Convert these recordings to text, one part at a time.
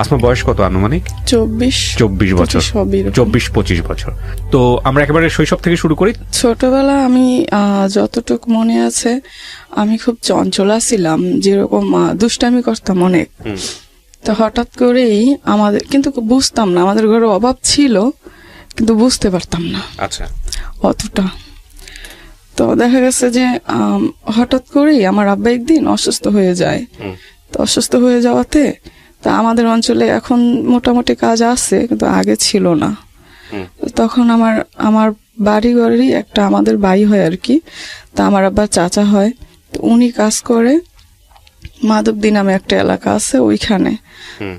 আসমা বয়স কত আনুমানিক? 24 বছর, 24-25 বছর। তো আমরা একেবারে শৈশব থেকে শুরু করি। ছোটবেলা আমি যতটুকু মনে আছে, আমি খুব চঞ্চলা ছিলাম, যেরকম দুষ্টামি করতাম অনেক। তো হঠাৎ করেই আমাদের, কিন্তু বুঝতাম না, আমাদের ঘরে অভাব ছিল কিন্তু বুঝতে পারতাম না আচ্ছা অতটা। তো দেখা গেছে যে হঠাৎ করেই আমার আব্বা একদিন অসুস্থ হয়ে যায়। তো অসুস্থ হয়ে যাওয়াতে তা আমাদের অঞ্চলে এখন মোটামুটি কাজ আছে, কিন্তু আগে ছিল না। তখন আমার বাড়ি ঘরেরই একটা আমাদের ভাই হয় আর কি, তা আমার আব্বার চাচা হয়। তো উনি কাজ করে মাধবদী নামে একটা এলাকা আছে ওইখানে।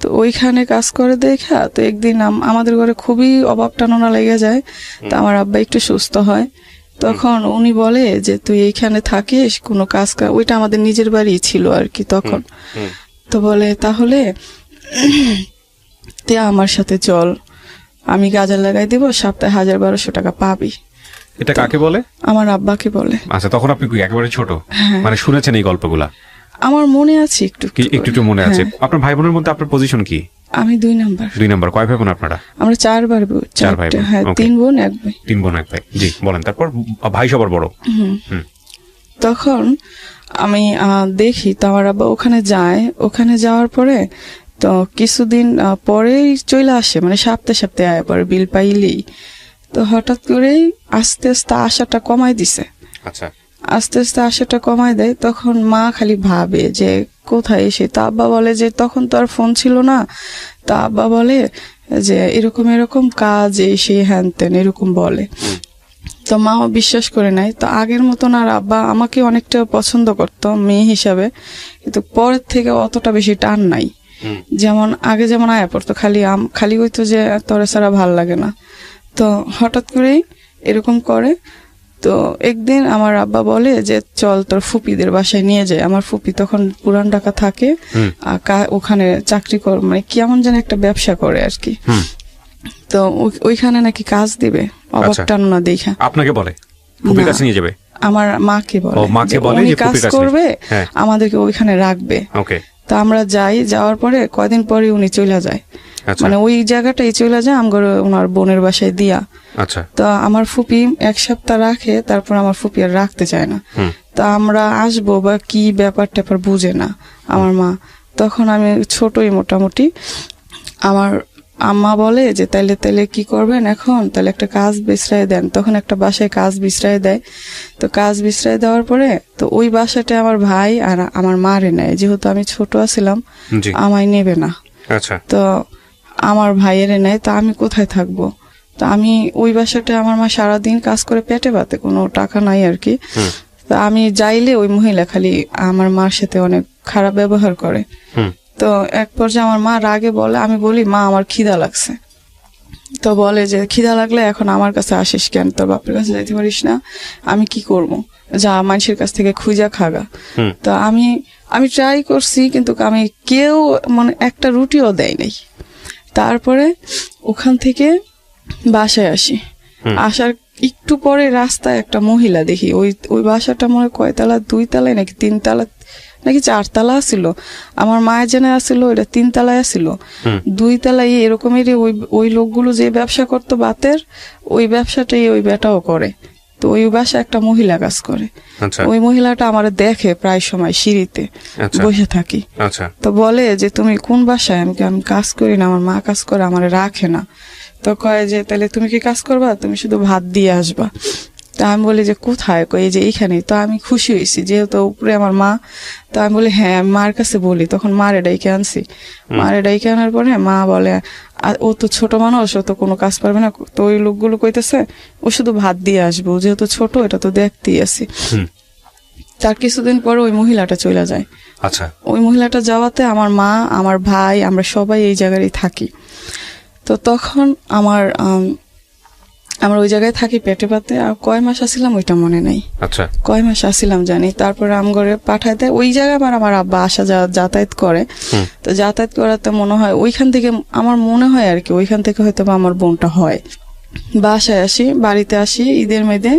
তো ওইখানে কাজ করে দেখা, তো একদিন আমাদের ঘরে খুবই অভাব টাননা লেগে যায়। তো আমার আব্বা একটু সুস্থ হয়, তখন উনি বলে যে তুই এইখানে থাকিস, কোনো কাজ, ওইটা আমাদের নিজের বাড়ি ছিল আর কি তখন। তো বলে তাহলে তুই আমার সাথে চল, আমি গাজা লাগাই দিব, সপ্তাহে 1000-1200 টাকা পাবি। এটা কাকে বলে? আমার আব্বাকে বলে। আচ্ছা, তখন আপনি একেবারে ছোট, মানে শুনেছেন এই গল্পগুলা? আমার মনে আছে একটু একটু মনে আছে। আপনার ভাই বোনের মধ্যে আপনার পজিশন কি? আমি 2 নাম্বার। 2 নাম্বার। কয় ভাই বোন আপনারা? আমরা 4 ভাই। হ্যাঁ, 3 বোন 1 ভাই। 3 বোন 1 ভাই। জি, বলেন। তারপর ভাই সবার বড়। তখন আমি দেখি তো আমার আব্বা ওখানে যায়। ওখানে যাওয়ার পরে তো কিছুদিন পরেই চলে আসে, মানে সপ্তাহে আয় পরে বিল পাইলেই। তো হঠাৎ করেই আস্তে আস্তে আশাটা কমাই দিছে। আচ্ছা, আস্তে আস্তে আশাটা কমাই দেয়। তখন মা খালি ভাবে যে কোথায় এসে। তা আব্বা বলে যে তখন তো আর ফোন ছিল না। তা আব্বা বলে যে এরকম এরকম কাজ, এই সেই হ্যান তেন এরকম বলে। তো মাও বিশ্বাস করে নাই। তো আগের মতন আর আব্বা আমাকে অনেকটা পছন্দ করতো মেয়ে হিসাবে, কিন্তু পরের থেকে অতটা বেশি টান নাই। যেমন আগে যেমন আয়া পড়তো, খালি হইতো যে তোরে ছাড়া ভাল লাগে না। তো হঠাৎ করেই এরকম করে। তো একদিন আমার আব্বা বলে যে চল তোর ফুপিদের বাসায় নিয়ে যায়। আমার ফুপি তখন পুরান ঢাকা থাকে, ওখানে চাকরি করে, মানে কেমন যেন একটা ব্যবসা করে আর কি। তো ওইখানে নাকি কাজ দিবে, অভাব টানো দেখা। আপনাকে বলে ফুপির কাছে নিয়ে যাবে? আমার মাকে বলে। মাকে বলে যে কাজ করবে, আমাদেরকে ওইখানে রাখবে। ওকে। তো আমরা যাই, যাওয়ার পরে কয়দিন পরে উনি চলে যায়, মানে ওই জায়গাটাই চলে যায় আমার ওনার বোনের বাসায় দিয়া। আচ্ছা। তো আমার ফুপি 1 সপ্তাহ রাখে, তারপর আমার ফুপি আর রাখতে চায় না। তো আমরা আসবো বা কি ব্যাপার ট্যাপার বুঝে না আমার মা। তখন আমি ছোটই মোটামুটি। আমার আম্মা বলে যে তাইলে কি করবেন এখন, তাহলে একটা কাজ বিছরাই দেন। তখন একটা বাসায় কাজ বিছরাই দেয়। তো কাজ বিছরাই দেওয়ার পরে তো ওই বাসাটা আমার ভাই আর আমার মারে নেয়, যেহেতু আমি ছোট ছিলাম, আমায় নেবে না। আচ্ছা। তো আমার ভাইয়ের নেয়। তো আমি কোথায় থাকবো? তো আমি ওই বাসাটা, আমার মা সারাদিন কাজ করে পেটে পাতে, কোনো টাকা নাই আর কি। তো আমি যাইলে ওই মহিলা খালি আমার মার সাথে অনেক খারাপ ব্যবহার করে। তো এক পর্যায়ে আমার মা রাগে বলে, আমি বলি মা আমার খিদা লাগছে। তো বলে যে খিদা লাগলে এখন আমার কাছে আসিস কেন, তোর বাপের কাছে যাইতে পারিস না? আমি কি করবো, যা মানুষের কাছ থেকে খুঁজা খাগা। তো আমি ট্রাই করছি, কিন্তু আমি কেউ মানে একটা রুটিও দেয় নাই। তারপরে ওখান থেকে বাসায় আসি। আসার একটু পরে রাস্তায় একটা মহিলা দেখি। ওই বাসাটা মনে হয় কয়তলা, 2 তলায় নাকি 3 তলা নাকি 4 তলা ছিল। আমার মায়ের জেনে আসছিল ওইটা 3 তলায় আসছিল। 2 তলায় এরকমেরই ওই লোকগুলো যে ব্যবসা করতো বাতের, ওই ব্যবসাটাই ওই বেটাও করে। তো ওই বাসা একটা মহিলা কাজ করে। ওই মহিলাটা আমার দেখে প্রায় সময় সিঁড়িতে বসে থাকি। তো বলে যে তুমি কোন বাসায়? আমি কাজ করি না, আমার মা কাজ করে, আমার রাখে না। তো কয় যে তাহলে তুমি কি কাজ করবা, তুমি শুধু ভাত দিয়ে আসবা। তা আমি বলি যে কোথায়? কই যে এইখানেই। তো আমি খুশি হয়েছি, যেহেতু উপরে আমার মা। তো আমি বলি হ্যাঁ, আমি মার কাছে বলি। তখন মারে ডাইকে আনছি। মারে ডাইকে আনার পরে মা বলে ও তো ছোট মানুষ, ও তো কোনো কাজ পারবে না। তো ওই লোকগুলো কইতেছে ও শুধু ভাত দিয়ে আসবে, ও যেহেতু ছোট, এটা তো দেখতেই আছি। তার কিছুদিন পরে ওই মহিলাটা চলে যায়। আচ্ছা। ওই মহিলাটা যাওয়াতে আমার মা, আমার ভাই, আমরা সবাই এই জায়গায় থাকি। তো তখন আমরা ওই জায়গায় থাকি পেটে পাতে। আর কয় মাস আসিলাম ওইটা মনে নাই। আচ্ছা। কয় মাস আসিলাম জানি। তারপরে আমগরে পাঠায় দেয় ওই জায়গায়। আমার আব্বা আসা যাতায়াত করে। তো যাতায়াত করাতে মনে হয় ওইখান থেকে, আমার মনে হয় আর কি, ওইখান থেকে হয়তো আমার বোনটা হয়। বাসায় আসি, বাড়িতে আসি ঈদের মেয়েদে।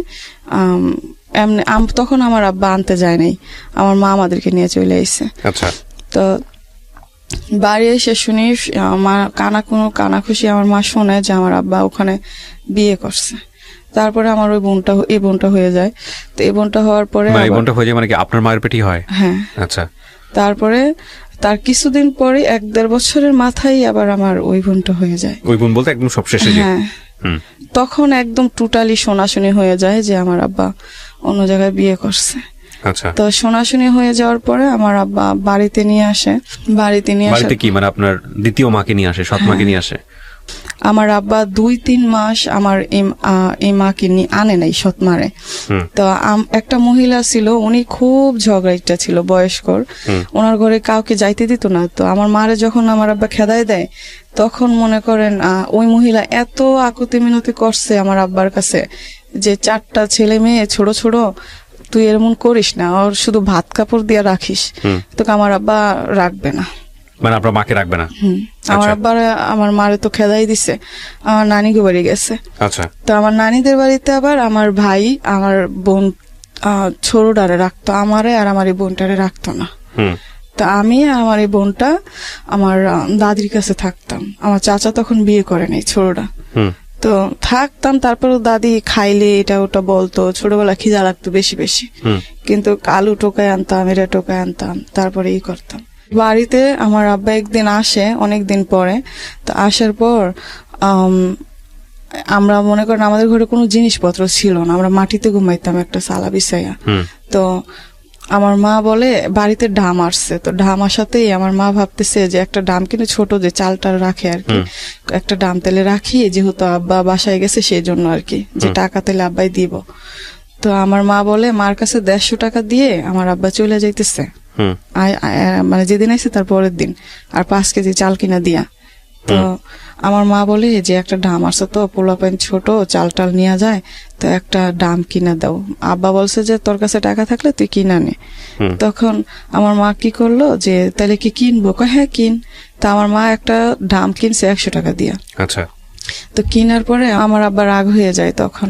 এমনি তখন আমার আব্বা আনতে যায় নাই, আমার মা আমাদেরকে নিয়ে চলে আসছে। আচ্ছা। তো বাড়ি এসে শুনি মা কানাখুশি আমার মা শোনে যে আমার আব্বা ওখানে বিয়ে করছে। তারপরে আমার এই বোনটা হয়ে যায়। তো এই বোনটা হওয়ার পরে এই বোনটা হয়ে যায় মানে কি আপনার মায়ের পেটেই হয়? হ্যাঁ। আচ্ছা। তারপরে তার কিছুদিন পরে 1-1.5 বছরের মাথায় আবার আমার ওই বোনটা হয়ে যায়। ওই বোন বলতে একদম সবশেষে? হ্যাঁ। তখন একদম টোটালি শোনাশুনি হয়ে যায় যে আমার আব্বা অন্য জায়গায় বিয়ে করছে। আচ্ছা। তো শোনাশুনি হয়ে যাওয়ার পরে আমার আব্বা বাড়িতে নিয়ে আসে। বাড়িতে কি মানে আপনার দ্বিতীয় মাকে নিয়ে আসে, সৎ মাকে নিয়ে আসে? আমার আব্বা 2-3 মাস আমার এই মাকে নিয়ে আনে নাই, সৎ মারে। তো একটা মহিলা ছিল, উনি খুব ঝগড়াইটা ছিল, বয়স্কর। ওনার ঘরে কাউকে যাইতে দিত না। তো আমার মারে যখন আমার আব্বা খেদাই দেয়, তখন মনে করেন ওই মহিলা এত আকুতি মিনতি করছে আমার আব্বার কাছে যে 4টা ছেলে মেয়ে ছোট ছোট, তুই এরকম করিস না, ওর শুধু ভাত কাপড় দিয়ে রাখিস, তোকে আমার আব্বা রাখবে না। মানে আপনার মাকে রাখবে না? আমার আব্বার আমার মারে তো খেদাই দিছে, আমার নানিকে বাড়ি গেছে। আচ্ছা। তো আমার নানিদের বাড়িতে আবার আমার ভাই আমার বোন ছোটটারে রাখতো, আমারে আর আমার এই বোনটারে রাখতো না। তো আমি আর আমার এই বোনটা আমার দাদির কাছে থাকতাম। আমার চাচা তখন বিয়ে করে নাই, ছোটটা। তো থাকতাম। তারপরও দাদি খাইলে এটা ওটা বলতো, ছোটবেলা খিদা লাগতো বেশি বেশি, কিন্তু আলু টোকায় আনতাম, এরা টোকায় আনতাম, তারপরে করতাম। বাড়িতে আমার আব্বা একদিন আসে অনেকদিন পরে। তো আসার পর আমরা মনে করেন আমাদের ঘরে কোনো জিনিসপত্র ছিল না, আমরা মাটিতে ঘুমাইতাম একটা সালা বিছাইয়া। তো আমার মা বলে বাড়িতে ডাম আসছে। তো ডাম আসাতেই আমার মা ভাবতেছে যে একটা ডাম কিন্তু ছোট যে চালটা রাখে আর কি, একটা ডাম তেলে রাখি, যেহেতু আব্বা বাসায় গেছে সেই জন্য আর কি, যে টাকা তেলে আব্বাই দিব। তো আমার মা বলে মার কাছে 150 টাকা দিয়ে আমার আব্বা চলে যাইতেছে, মানে যেদিন আইছে তার পরের দিন, আর 5 কেজি চাল কিনা দিয়া। তো আমার মা বলে যে একটা ডাম আসছে, তো পোলাপাইন ছোট, চাল টাল নিয়ে যায়, তো একটা ডাম কিনা দাও। আব্বা বলছে যে তোর কাছে টাকা থাকলে তুই কিনা নে। তখন আমার মা কি করলো যে তাহলে কি কিনবো, হ্যাঁ কিন। তা আমার মা একটা ডাম কিনছে 100 টাকা দিয়া। আচ্ছা। তো কিনার পরে আমার আব্বা রাগ হয়ে যায়, তখন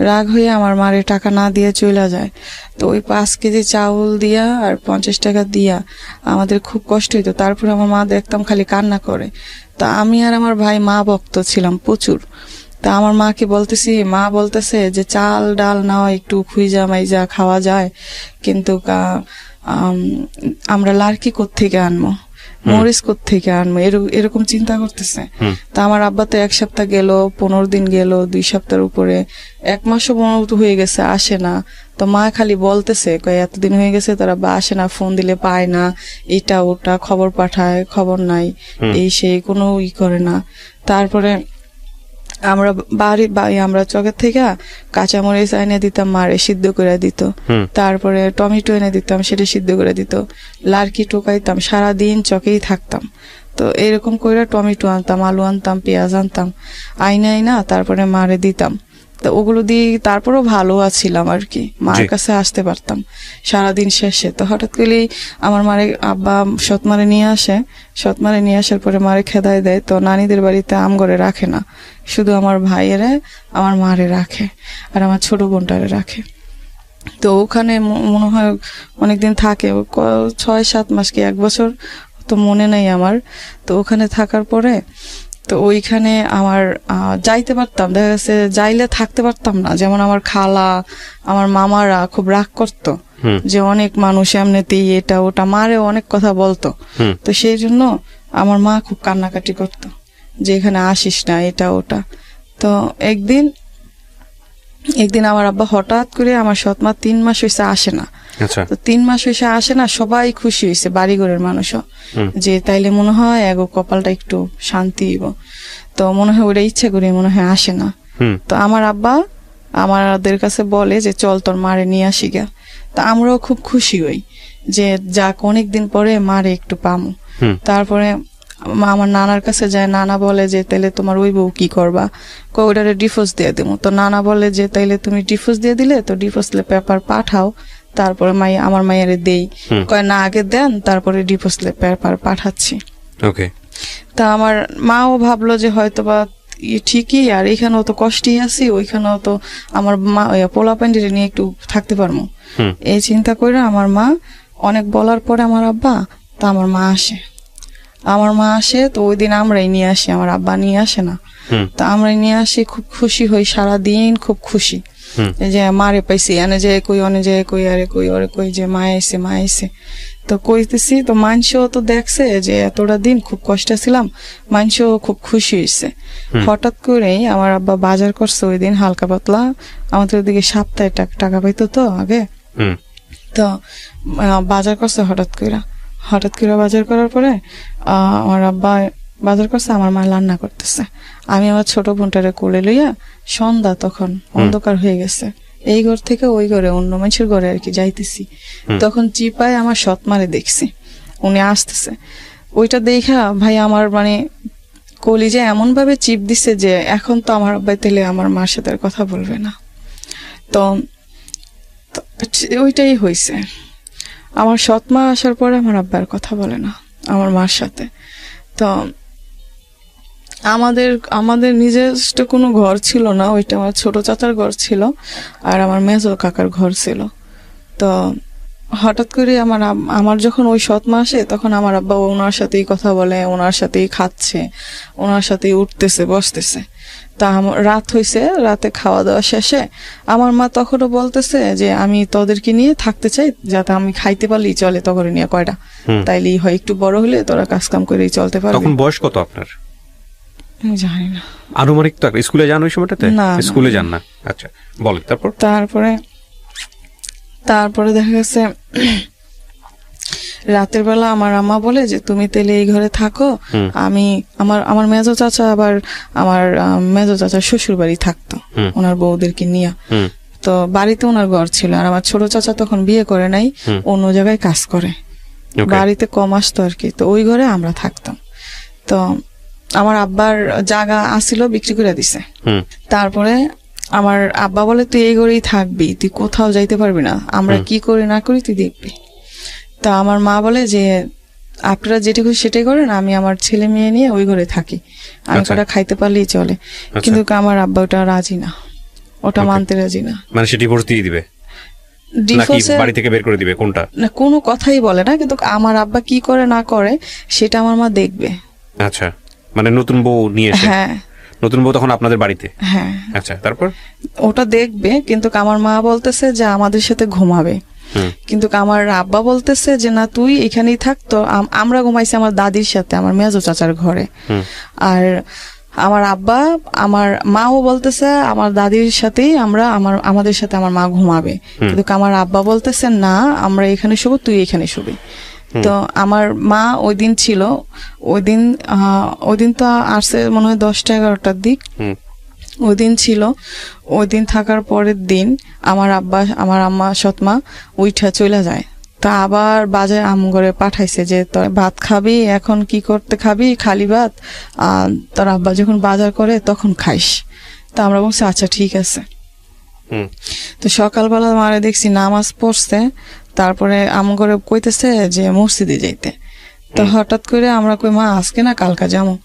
রাগ হয়ে আমার মারে টাকা না দিয়ে চলে যায়। তো ওই 5 কেজি চাউল দিয়া আর 50 টাকা দিয়া আমাদের খুব কষ্ট হইতো। তারপরে আমার মা দেখতাম খালি কান্না করে। তা আমি আর আমার ভাই মা ভক্ত ছিলাম প্রচুর। তা আমার মাকে বলতেছি, মা বলতেছে যে চাল ডাল নাও, একটু খুইজা মাইজা খাওয়া যায়, কিন্তু আমরা লার্কি কোত্থেকে আনবো, মরিচ কোত্থেকে আনবো, এরকম চিন্তা করতেছে। তা আমার আব্বা তো 1 সপ্তাহ গেল, 15 দিন গেল, 2 সপ্তাহের উপরে, 1 মাসও হয়ে গেছে, আসে না। তো মা খালি বলতেছে এতদিন হয়ে গেছে তার আব্বা আসে না, ফোন দিলে পায় না, এটা ওটা খবর পাঠায়, খবর নাই, এই সেই কোনো করে না। তারপরে আমরা আমরা চকের থেকে কাঁচামরিচ এনে দিতাম, মারে সিদ্ধ করে দিত। তারপরে টমেটো এনে দিতাম, সেটা সিদ্ধ করে দিত। লার্কি টোকাইতাম, সারাদিন চকেই থাকতাম। তো এরকম করে টমেটো আনতাম, আলু আনতাম, পেঁয়াজ আনতাম, আইনা তারপরে মারে দিতাম। তো ওগুলো দিয়ে তারপরও ভালো আছিলাম আর কি, মার কাছে আসতে পারতাম সারাদিন শেষে। তো হঠাৎ করে আমার মারে আব্বা সৎমারে নিয়ে আসে, সৎমারে নিয়ে আসার পরে মারে খেদাই দেয়। তো নানিদের বাড়িতে আমগরে রাখে না, শুধু আমার ভাইয়েরে আমার মারে রাখে আর আমার ছোট বোনটারে রাখে। তো ওখানে মনে হয় অনেকদিন থাকে, 6-7 মাস কি 1 বছর, তো মনে নেই আমার। তো ওখানে থাকার পরে তো ওইখানে আমার যাইতে পারতাম, দেখা গেছে যাইলে থাকতে পারতাম না। যেমন আমার খালা, আমার মামারা খুব রাগ করতো যে অনেক মানুষ এমনিতেই এটা ওটা, মারে অনেক কথা বলতো। তো সেই জন্য আমার মা খুব কান্নাকাটি করতো যে এখানে আসিস না, এটা ওটা। তো একদিন আমার আব্বা হঠাৎ করে, আমার সৎমা 3 মাস হয়েছে আসে না। তো 3 মাস হয়েছে আসে না, সবাই খুশি হয়েছে, বাড়িঘরের মানুষও, যে তাইলে মনে হয় এগো কপালটা একটু শান্তি হইব। তো মনে হয় ওটা ইচ্ছা করে মনে হয় আসে না। তো আমার আব্বা আমাদের কাছে বলে যে চল তোর মারে নিয়ে আসি গা। তা আমরাও খুব খুশি হই যে যাক অনেকদিন পরে মারে একটু পামু। তারপরে আমার নানার কাছে যায়, নানা বলে যে তাইলে তোমার ওই বউ কি করবা, ওটারে ডিভোর্স দিয়ে দেবো। তো নানা বলে যে তাইলে তুমি ডিভোর্স দিয়ে দিলে তো ডিভোর্স পেপার পাঠাও, তারপরে আমার মায়েরে দেই। কয় না আগে দেন, তারপরে ডিভোর্স পেপার পাঠাচ্ছি। তা আমার মাও ভাবলো যে হয়তোবা ঠিকই, আর এখানেও তো কষ্টই আছি, ওইখানেও তো আমার মা পোলা প্যান্ডিরে নিয়ে একটু থাকতে পারবো, এই চিন্তা করে আমার মা অনেক বলার পরে আমার আব্বা, তা আমার মা আসে। আমার মা আসে, তো ওই দিন আমরাই নিয়ে আসি, আমার আব্বা নিয়ে আসে না। হুম। তো আমরাই নিয়ে আসি, খুব খুশি হই, সারাদিন খুব খুশি। হুম। এই যে মারে পাইছি, এনে যে কই, অনে যে কই, আরে কই, ওরে কই, যে মা আইছে, মা আইছে। তো কইতেছি, তো মানুষও তো দেখছে যে এতটা দিন খুব কষ্টে ছিলাম, মানুষও খুব খুশি হয়েছে। হঠাৎ করেই আমার আব্বা বাজার করছে ওই দিন, হালকা পাতলা। আমাদের ওদিকে সপ্তাহে টাকা পাইতো তো আগে। হুম। তো বাজার করছে হঠাৎ করে বাজার করার পরে আমার আব্বা বাজার করছে, আমার মা রান্না করতেছে। আমি আমার ছোট বোনটারে কোলে লইয়া, সন্ধ্যা তখন, অন্ধকার হয়ে গেছে, এই ঘর থেকে ওই ঘরে, অন্য মানুষের ঘরে আর কি যাইতেছি। তখন চিপায় আমার সৎ মারে দেখছি, উনি আসতেছে। ওইটা দেখা ভাই আমার মানে কলিজা এমন ভাবে চিপ দিছে যে এখন তো আমার আব্বাই তেলে আমার মার সাথে আর কথা বলবে না। তো ওইটাই হয়েছে। আমার সৎ মা আসার পরে আমার আব্বার কথা বলে না আমার মার সাথে। তো আমাদের নিজস্ব কোনো ঘর ছিল না, ওইটা আমার ছোট চাচার ঘর ছিল, আর আমার মেজো কাকার ঘর ছিল। তো হঠাৎ করে আমার যখন ওই সৎ মা আসে, তখন আমার আব্বা ওনার সাথেই কথা বলে, ওনার সাথেই খাচ্ছে, ওনার সাথেই উঠতেছে বসতেছে। তা রাত হয়েছে, রাতে খাওয়া দাওয়া শেষে আমার মা তখনও বলতেছে যে আমি তোদেরকে নিয়ে থাকতে চাই, যাতে আমি খাইতে পারলেই চলে, তখন নিয়ে কয়টা তাইলেই হয়, একটু বড় হলে তোরা কাজ কাম করেই চলতে পারবি। তখন বয়স কত আপনার? আমি জানি না, আনুমানিক। তো স্কুলে যান ওই সময়টাতে? না, স্কুলে যান না। আচ্ছা, বলেন। তারপরে দেখা গেছে রাতের বেলা আমার আম্মা বলে যে তুমি তাহলে এই ঘরে থাকো, আমি আমার মেজো চাচা, আবার আমার মেজো চাচার শ্বশুর বাড়ি থাকতো ওনার বউদেরকে নিয়ে। তো বাড়িতে ওনার ঘর ছিল, আর আমার ছোট চাচা তখন বিয়ে করে নাই, অন্য জায়গায় কাজ করে, বাড়িতে কম আসতো আর কি। তো ওই ঘরে আমরা থাকতাম। তো আমার আব্বার জায়গা আসিল, বিক্রি করে দিছে। তারপরে আমার আব্বা বলে তুই এই ঘরেই থাকবি, তুই কোথাও যাইতে পারবি না, আমরা কি করি না করি তুই দেখবি। তা আমার মা বলে যে আপনারা যেটুকু সেটাই করেন, আমি আমার ছেলে মেয়ে নিয়ে ওই ঘরে থাকি, আমি কটা খাইতে পারলেই চলে। কিন্তু আমার আব্বা ওটা রাজি না, ওটা মানতে রাজি না। মানে সে ডিভোর্স দিয়ে দিবে, বাড়ি থেকে বের করে দিবে, কোনটা না, কোনো কথাই বলে না। কিন্তু আমার আব্বা কি করে না করে সেটা আমার মা দেখবে। আচ্ছা, মানে নতুন বউ নিয়ে এসে? হ্যাঁ, নতুন বউ তখন আপনাদের বাড়িতে? হ্যাঁ। আচ্ছা, তারপর ওটা দেখবে, কিন্তু আমার মা বলতেছে যে আমাদের সাথে ঘুমাবে, কিন্তু আমার আব্বা বলতেছে যে না তুই এখানেই থাক। তো আমরা ঘুমাইছি আমার দাদির সাথে, আমার মেজো চাচার ঘরে। আর আমার আব্বা, আমার মাও বলতেছে আমার দাদির সাথেই আমাদের সাথে আমার মা ঘুমাবে, কিন্তু আমার আব্বা বলতেছে না আমরা এখানে শুবো, তুই এখানে শুবি। তো আমার মা ওই দিন ছিল, ওই দিন তো আসছে মনে হয় 10টা-11টার দিক। ওই দিন ছিল, ওই দিন থাকার পরের দিন আমার আম্মা সৎমা উইঠা চলে যায়। তা আবার বাজারে আমগরে পাঠাইছে যে তোর ভাত খাবি, এখন কি করতে খাবি, খালি ভাত, তোর আব্বা যখন বাজার করে তখন খাইস। তা আমরা বলছি আচ্ছা ঠিক আছে। তো সকালবেলা মারে দেখছি নামাজ পড়ছে, তারপরে আমগরে কইতেছে যে মসজিদে যাইতে। তো হঠাৎ করে আমরা কই মা আজকে না কালকা যাবো।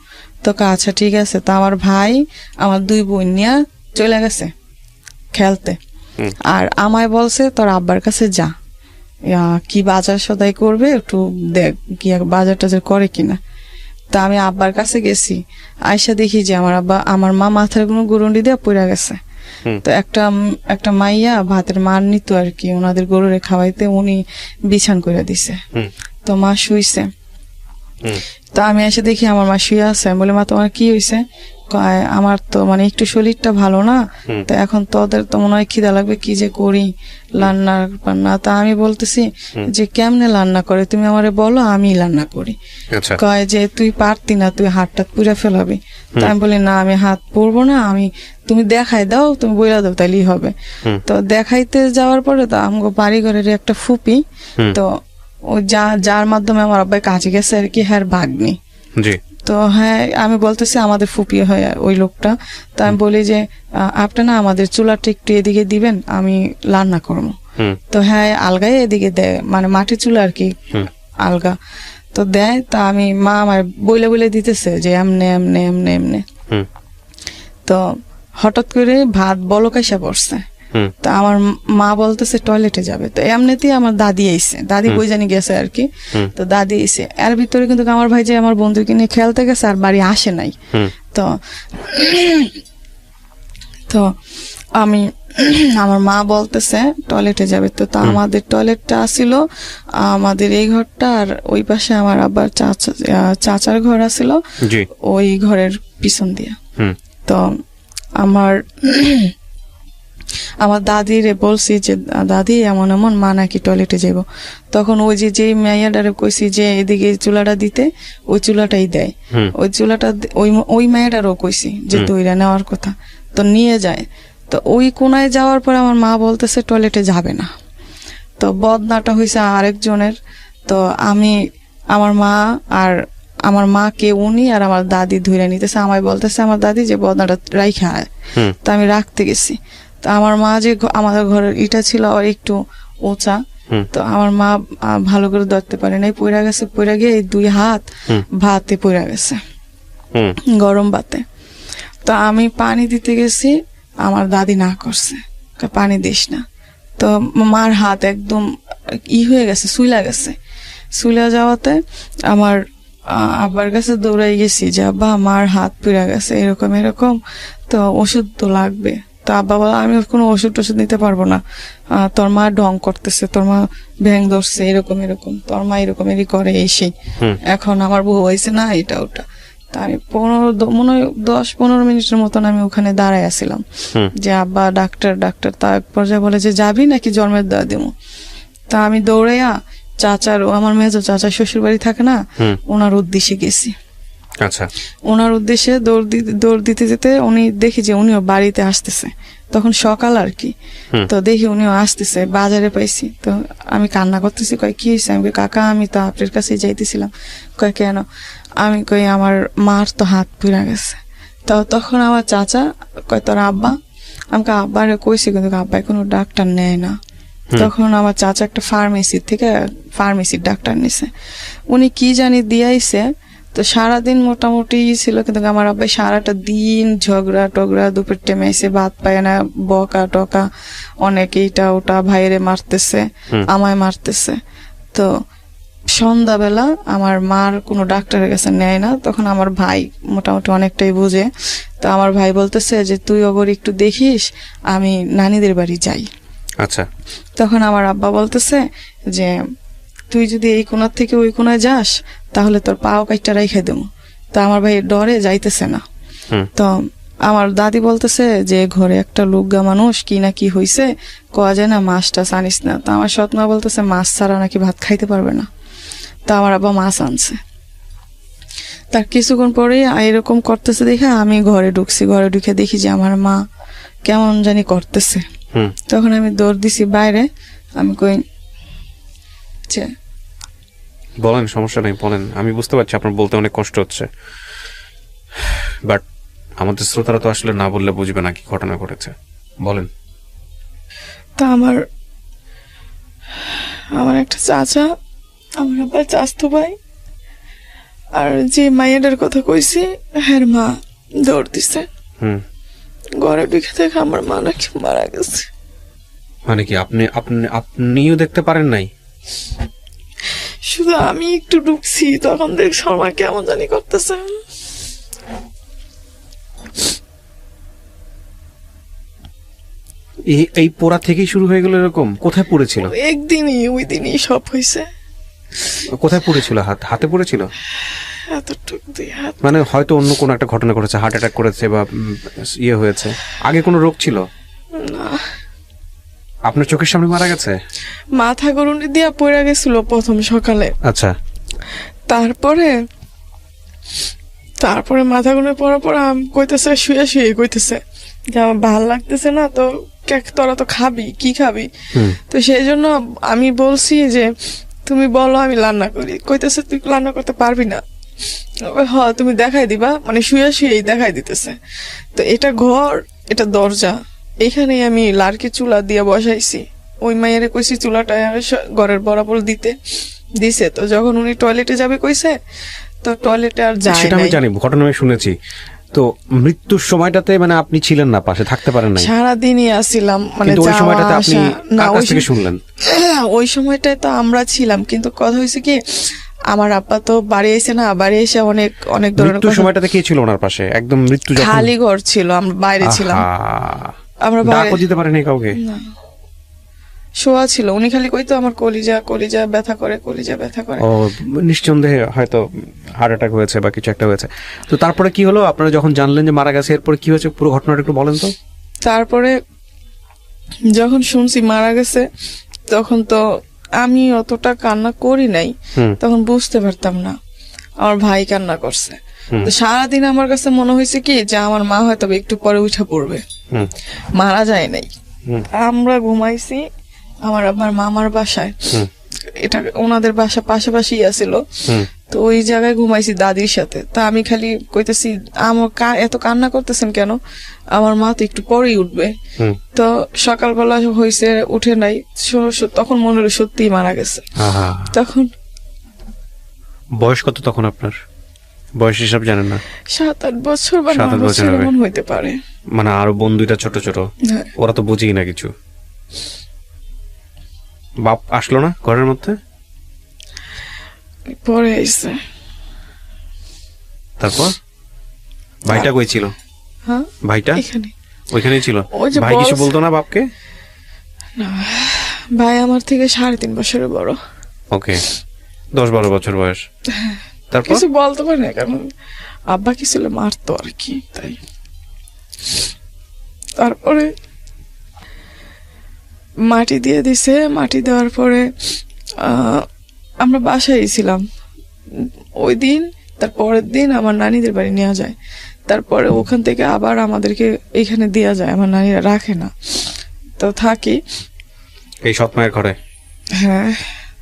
তো আচ্ছা ঠিক আছে। তা আমার ভাই আমার 2 বোন নিয়ে চলে গেছে খেলতে, আর আমায় বলছে তোর আব্বার কাছে যা, কি বাজার সদাই করবে একটু দেখ, কি বাজার টাজার করে কিনা। তা আমি আব্বার কাছে গেছি, আয়সা দেখি যে আমার মা মাথার কোনো গুরুন্ডি দিয়ে পড়ে গেছে। তো একটা মাইয়া ভাতের মান নিত আর কি, ওনাদের গরুরে খাওয়াইতে, উনি বিছান করে দিছে। তো মা শুইছে। তো আমি এসে দেখি আমার মা শুয়ে আছে। আমি বলি মা তোমার কি হয়েছে? আমার তো মানে একটু শরীরটা ভালো না, তো এখন তোদের তো মনে হয় খিদা লাগবে, কি যে করি রান্না। তা আমি বলতেছি যে কেমনে রান্না করে তুমি আমারে বলো, আমি রান্না করি। কয় যে তুই পারতি না, তুই হাতটা পুড়ে ফেলাবি। তা আমি বলি না আমি হাত পুড়বো না, তুমি দেখাই দাও, তুমি বইলা দাও তাইলেই হবে। তো দেখাইতে যাওয়ার পরে তো আমগো বাড়ি ঘরের একটা ফুপি, তো ও যার মাধ্যমে আমার আব্বাই কাছে গেছে আর কি, হ্যাঁ ভাগ্নি। তো হ্যাঁ আমি বলতেছি আমাদের ফুপি হয় ওই লোকটা। তো আমি বলি যে আপনি না আমাদের চুলাটা একটু এদিকে দিবেন, আমি রান্না করবো। তো হ্যাঁ আলগায় এদিকে দেয়, মানে মাটির চুলা আর কি আলগা। তো দেয়, তা আমি মা আমার বইলে দিতেছে যে এমনে এমনে এমনে এমনে। তো হঠাৎ করে ভাত বলকাইসা পড়ছে। হুম। তো আমার মা বলতেছে টয়লেটে যাবে, তো এমনিতেই আমার দাদি আইছে, দাদি বই জানি গেছে আর কি। তো দাদি আইছে, এর ভিতরে কিন্তু আমার ভাই যে আমার বন্ধুকে নিয়ে খেলতে গেছে আর বাড়ি আসে নাই। তো তো আমি আমার মা বলতেছে টয়লেটে যাবে, তো তা আমাদের টয়লেটটা আসিল আমাদের এই ঘরটা, আর ওই পাশে আমার আবার চাচার ঘর আসিল জি। ওই ঘরের পিছন দিয়ে। হুম। তো আমার আমার দাদিরে বলছি যে দাদি এমন এমন মা নাকি টয়লেটে যাব, তখন ওই যে মেয়েটারে কইছি যে এদিকে চুলাটা দিতে, ওই চুলাটাই দেয়। ওই চুলাটা ওই মেয়েটারও কইছি যে তৈরা নেওয়ার কথা, তো নিয়ে যায়। তো ওই কোনায় যাওয়ার পর আমার মা বলতেছে টয়লেটে যাবে না। তো বদনাটা হয়েছে আরেকজনের। তো আমি আমার মা আর আমার মাকে উনি আর আমার দাদি ধরে নিতেছে, আমায় বলতেছে আমার দাদি যে বদনাটা রাইখা আয়। তো আমি রাখতে গেছি। তো আমার মা যে আমাদের ঘরের ইটা ছিল আর একটু উঁচা, তো আমার মা ভালো করে ধরতে পারে নাই, পইরা গেছে, পইরা গিয়ে এই 2 হাত ভাতে পইরা গেছে, গরম ভাতে। তো আমি পানি দিতে গেছি, আমার দাদি না করছে, পানি দিস না। তো মার হাত একদম হয়ে গেছে, সুইলা গেছে। সুইলা যাওয়াতে আমার আব্বার কাছে দৌড়াই গেছি যে আব্বা মার হাত পুড়ে গেছে, এরকম এরকম, তো ওষুধ তো লাগবে। তো আব্বা বলে আমি কোনো ওষুধ টষুধ নিতে পারবো না, তোর মা ঢং করতেছে, তোর মা ভ্যাং ধরছে, এরকম এরকম, তোর মা এরকম এরই করে এসে, এখন আমার বউ হয়েছে না এটা ওটা। তা আমি 10-15 মিনিটের মতন আমি ওখানে দাঁড়ায় আসছিলাম যে আব্বা ডাক্তার ডাক্তার। তা এক পর্যায়ে বলে যে যাবি নাকি জন্মের দেওয়া দেবো। তা আমি দৌড়াইয়া চাচার, আমার মেজো চাচার শ্বশুর বাড়ি থাকে না, ওনার উদ্দেশ্যে গেছি। আচ্ছা। ওনার উদ্দেশ্যে দৌড় দিতে যেতে উনি দেখি যে উনিও বাড়িতে আসতেছে, তখন সকাল আর কি। তো দেখি উনিও আসতেছে, বাজারে পাইছি। তো আমি কান্না করতেছি, কয় কি হয়েছে? আমি কাকা আমি তো আপনার কাছে যাইতেছিলাম। কয় কেন? আমি কই আমার মার তো হাত পুড়া গেছে। তো তখন আমার চাচা কয় তোর আব্বা? আমাকে আব্বারে কইছি, কিন্তু আব্বাই কোনো ডাক্তার নেয় না। তখন আমার চাচা একটা ফার্মেসির ডাক্তার নিছে, উনি কি জানি দিয়াইছে। তো সারাদিন মোটামুটি ছিল, কিন্তু আমার আব্বাই সারাটা দিন ঝগড়া টগড়া, দুপুর টাইমে এসে ভাত পায় না, বকা টকা অনেক, এইটা ওটা, ভাইরে মারতেছে, আমায় মারতেছে। তো সন্ধ্যাবেলা আমার মার কোনো ডাক্তারের কাছে নেয় না, তখন আমার ভাই মোটামুটি অনেকটাই বুঝে। তো আমার ভাই বলতেছে যে তুই ওগর একটু দেখিস, আমি নানিদের বাড়ি যাই। আচ্ছা। তখন আমার আব্বা বলতেছে যে তুই যদি এই কোনার থেকে ওই কোনায় যাস তাহলে তোর পাও কাইটা রাইখা দেবো। তো আমার ভাই ডরে যাইতেছে না। তো আমার দাদি বলতেছে যে ঘরে একটা লুগ্গা মানুষ কি না কি হইছে, কোয়া যায় না, মাছটা আনিস না। তো আমার সৎমা বলতেছে মাছ ছাড়া নাকি ভাত খাইতে পারবে না। তো আমার আব্বা মাছ আনছে। তার কিছুক্ষণ পরেই এরকম করতেছে দেখে আমি ঘরে ঢুকছি। ঘরে ঢুকে দেখি যে আমার মা কেমন জানি করতেছে। তখন আমি দৌড় দিছি বাইরে। আমি কই বলেন, সমস্যা নেই, বলেন। আমি বুঝতে পারছি আপনার বলতে অনেক কষ্ট হচ্ছে, বাট আমাদের শ্রোতারা তো আসলে না বললে বুঝবে না কি ঘটনা ঘটেছে। বলেন। তা আমার একটা চাচা, আমার আবার চাচতো ভাই, আর যে মাইয়াটার কথা কইছি হ্যাঁ মা দৌড় দিছে। ঘরে ঢুকে দেখে আমার মা নাকি মারা গেছে। মানে কি আপনিও দেখতে পারেন নাই? শুধু আমি একটু ঢুকছি, তখন দেখ শর্মা কেমন জানি করতেছে। এই পোড়া থেকেই শুরু হয়ে গেল এরকম? কোথায় পড়েছিল? একদিনই, ওই দিনই সব হয়েছে। কোথায় পড়েছিল? হাতে পড়েছিল? মানে হয়তো অন্য কোনো একটা ঘটনা ঘটেছে, হার্ট অ্যাটাক করেছে বা ইয়ে হয়েছে। আগে কোনো রোগ ছিল না? আপনার চোখের সামনে মারা গেছে? মাথা গরুনি দিয়া পড়ে গেছিল প্রথম সকালে। আচ্ছা। তারপরে মাথা গুনে পড়ার পর কইতেছে শুয়ে কইতেছে যে আমার ভাল লাগতেছে না, তো তোরা তো খাবি, কি খাবি? তো সেই জন্য আমি বলছি যে তুমি বলো আমি রান্না করি। কইতেছে তুই রান্না করতে পারবি না? হ্যাঁ তুমি দেখাই দিবা, মানে শুয়েই দেখাই দিতেছে। তো এটা ঘর, এটা দরজা, এখানেই আমি লার্কি চুলা দিয়ে বসাইছি। ওই মায়ের কইছি চুলাটা ঘরের বরাবর দিছে। তো যখন উনি টয়লেটে যাবে কইছে, তো টয়লেটে আর যায় না। সেটা আমি জানি, ঘটনা আমি শুনেছি। তো মৃত্যুর সময়টাতে মানে আপনি ছিলেন না, পাশে থাকতে পারেন নাই, সারাদিনই আসছিলাম, মানে কিন্তু ওই যাওয়া সময়টাতে আপনি আসা। না, কার কাছ থেকে শুনলেন? ওই সময়টায় তো আমরা ছিলাম, কিন্তু কথা হয়েছে কি, আমার আব্বা তো বাড়ি এসে না, বাড়ি এসে অনেক অনেক ধরনের মৃত্যুর কথা- সময়টাতে কে ছিল ওনার পাশে? একদম মৃত্যু যখন খালি ঘর ছিল, আমরা বাইরে ছিলাম, আমরা বাইরে ডাকও দিতে পারেনি কাউকে? শোয়া ছিল। উনি খালি কইতো আমার কলিজা কলিজা ব্যথা করে, কলিজা ব্যথা করে। ও, নিঃসন্দেহে হয়তো হার্ট অ্যাটাক হয়েছে বা কিছু একটা হয়েছে। তো তারপরে কি হলো? আপনারা যখন জানলেন যে মারা গেছে, এরপরে কি হয়েছে পুরো ঘটনাটা একটু বলেন তো। তারপরে যখন শুনছি মারা গেছে, তখন তো আমি অতটা কান্না করি নাই, হুম। তখন বুঝতে পারতাম না। আমার ভাই কান্না করছে। হুম। তো সারাদিন আমার কাছে মনে হয়েছে কি যে আমার মা হয়তো একটু পরে উঠে পড়বে, হুম। মারা যায় নাই। হুম। আমরা ঘুমাইছি আমার মামার বাসায়, হুম। এটা ওনাদের বাসা পাশাপাশি আছিল। হুম। তো ওই জায়গায় ঘুমাইছি দাদির সাথে। তা আমি খালি কইতেছি আমার এত কান্না করতেছেন কেন, আমার মা তো একটু পরেই উঠবে। হুম। তো সকালবেলা হয়েছে, উঠে নাই, তখন মনে হলো সত্যি মারা গেছে। আহা। তখন বয়স কত তখন আপনার? বয়স হিসাব জানেন না? 7-8 বছর বা 7-8 9 বছর বছর হবে। এমন হইতে পারে। মানে আরো বোন দুইটা ছোট ছোট, হ্যাঁ। ওরা তো বুঝেই না কিছু। বাপ আসলো না ঘরের মধ্যে? পরে আইছে। তারপর ভাইটা কই ছিল? হ্যাঁ, ভাইটা এখানে। ওইখানেই ছিল? ওই যে ভাই কিছু বলছে- বলতো না বাপকে? ভাই আমার থেকে 3.5 বছরের বড়। ওকে, 10-12 বছর বয়স। তারপর কিছু বলতে পারে না, কারণ আব্বা কি ছিল মারতো আর কি, তাই। তারপরে মাটি দিয়ে দিছে, মাটি দেওয়ার পরে আমরা বাসায় ছিলাম ওই দিন। তার পরের দিন আমার নানিদের বাড়ি নেওয়া যায়, তারপরে ওখান থেকে আবার আমাদেরকে এখানে দেওয়া যায়, আমার নানিরা রাখে না। তো থাকি, এই সৎ মায়ের ঘরে? হ্যাঁ